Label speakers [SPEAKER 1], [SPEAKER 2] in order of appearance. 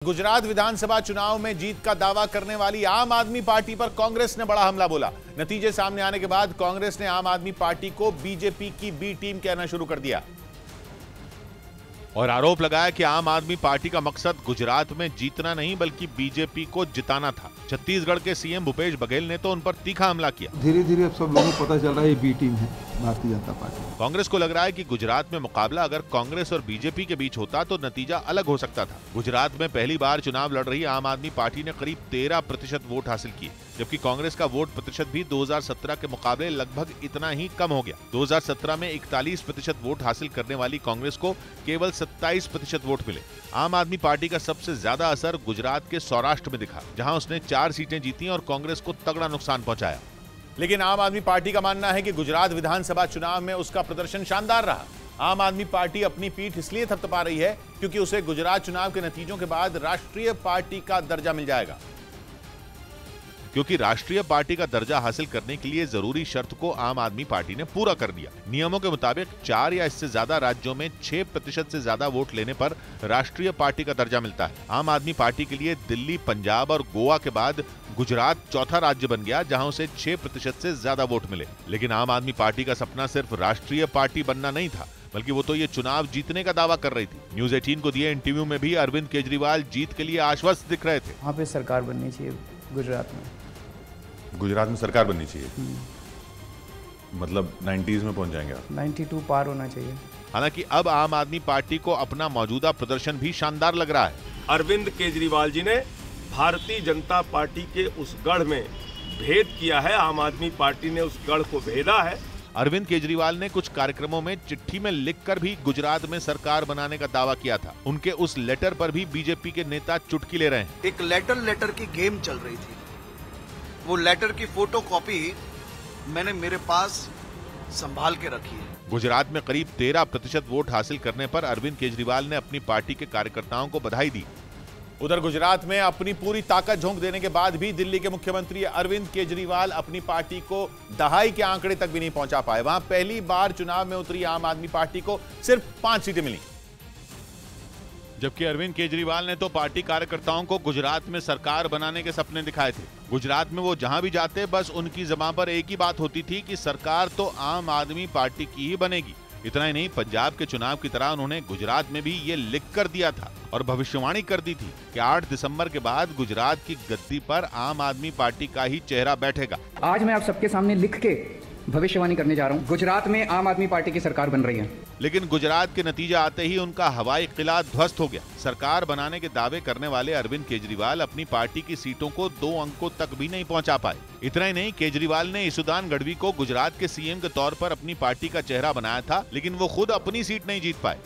[SPEAKER 1] गुजरात विधानसभा चुनाव में जीत का दावा करने वाली आम आदमी पार्टी पर कांग्रेस ने बड़ा हमला बोला। नतीजे सामने आने के बाद कांग्रेस ने आम आदमी पार्टी को बीजेपी की बी टीम कहना शुरू कर दिया और आरोप लगाया कि आम आदमी पार्टी का मकसद गुजरात में जीतना नहीं बल्कि बीजेपी को जिताना था। छत्तीसगढ़ के सीएम भूपेश बघेल ने तो उन पर तीखा हमला किया।
[SPEAKER 2] धीरे धीरे अब सब लोगों को पता चल रहा है ये बी टीम है भारतीय जनता पार्टी।
[SPEAKER 1] कांग्रेस को लग रहा है कि गुजरात में मुकाबला अगर कांग्रेस और बीजेपी के बीच होता तो नतीजा अलग हो सकता था। गुजरात में पहली बार चुनाव लड़ रही आम आदमी पार्टी ने करीब 13% वोट हासिल किए, जबकि कांग्रेस का वोट प्रतिशत भी 2017 के मुकाबले लगभग इतना ही कम हो गया। 2017 में 41% वोट हासिल करने वाली कांग्रेस को केवल 27% वोट मिले। आम आदमी पार्टी का सबसे ज्यादा असर गुजरात के सौराष्ट्र में दिखा, जहां उसने 4 सीटें जीती और कांग्रेस को तगड़ा नुकसान पहुंचाया। लेकिन आम आदमी पार्टी का मानना है कि गुजरात विधानसभा चुनाव में उसका प्रदर्शन शानदार रहा। आम आदमी पार्टी अपनी पीठ इसलिए थपथपा रही है क्योंकि उसे गुजरात चुनाव के नतीजों के बाद राष्ट्रीय पार्टी का दर्जा मिल जाएगा। क्योंकि राष्ट्रीय पार्टी का दर्जा हासिल करने के लिए जरूरी शर्त को आम आदमी पार्टी ने पूरा कर दिया। नियमों के मुताबिक 4 या इससे ज्यादा राज्यों में 6% से ज्यादा वोट लेने पर राष्ट्रीय पार्टी का दर्जा मिलता है। आम आदमी पार्टी के लिए दिल्ली, पंजाब और गोवा के बाद गुजरात चौथा राज्य बन गया, जहां उसे 6% से ज्यादा वोट मिले। लेकिन आम आदमी पार्टी का सपना सिर्फ राष्ट्रीय पार्टी बनना नहीं था, बल्कि वो तो ये चुनाव जीतने का दावा कर रही थी। न्यूज़ 18 को दिए इंटरव्यू में भी अरविंद केजरीवाल जीत के लिए आश्वस्त दिख रहे थे।
[SPEAKER 3] वहाँ पे सरकार बननी चाहिए गुजरात में।
[SPEAKER 4] गुजरात में सरकार बननी चाहिए, मतलब 90s में पहुंच जाएंगे आप?
[SPEAKER 3] 92 पार होना चाहिए।
[SPEAKER 1] हालांकि अब आम आदमी पार्टी को अपना मौजूदा प्रदर्शन भी शानदार लग रहा है।
[SPEAKER 5] अरविंद केजरीवाल जी ने भारतीय जनता पार्टी के उस गढ़ में भेद किया है। आम आदमी पार्टी ने उस गढ़ को भेदा है।
[SPEAKER 1] अरविंद केजरीवाल ने कुछ कार्यक्रमों में चिट्ठी में लिखकर भी गुजरात में सरकार बनाने का दावा किया था। उनके उस लेटर पर भी बीजेपी के नेता चुटकी ले रहे हैं।
[SPEAKER 6] एक लेटर की गेम चल रही थी। वो लेटर की फोटो कॉपी मैंने मेरे पास संभाल के रखी है।
[SPEAKER 1] गुजरात में करीब 13% वोट हासिल करने पर अरविंद केजरीवाल ने अपनी पार्टी के कार्यकर्ताओं को बधाई दी। उधर गुजरात में अपनी पूरी ताकत झोंक देने के बाद भी दिल्ली के मुख्यमंत्री अरविंद केजरीवाल अपनी पार्टी को दहाई के आंकड़े तक भी नहीं पहुंचा पाए। वहां पहली बार चुनाव में उतरी आम आदमी पार्टी को सिर्फ 5 सीटें मिली, जबकि अरविंद केजरीवाल ने तो पार्टी कार्यकर्ताओं को गुजरात में सरकार बनाने के सपने दिखाए थे। गुजरात में वो जहां भी जाते बस उनकी जुबान पर एक ही बात होती थी कि सरकार तो आम आदमी पार्टी की ही बनेगी। इतना ही नहीं, पंजाब के चुनाव की तरह उन्होंने गुजरात में भी ये लिख कर दिया था और भविष्यवाणी कर दी थी कि 8 दिसंबर के बाद गुजरात की गद्दी पर आम आदमी पार्टी का ही चेहरा बैठेगा।
[SPEAKER 7] आज मैं आप सबके सामने लिख के भविष्यवाणी करने जा रहा हूं, गुजरात में आम आदमी पार्टी की सरकार बन रही है।
[SPEAKER 1] लेकिन गुजरात के नतीजे आते ही उनका हवाई किला ध्वस्त हो गया। सरकार बनाने के दावे करने वाले अरविंद केजरीवाल अपनी पार्टी की सीटों को 2 अंकों तक भी नहीं पहुंचा पाए। इतना ही नहीं, केजरीवाल ने इसुदान गढ़वी को गुजरात के सीएम के तौर पर अपनी पार्टी का चेहरा बनाया था, लेकिन वो खुद अपनी सीट नहीं जीत पाए।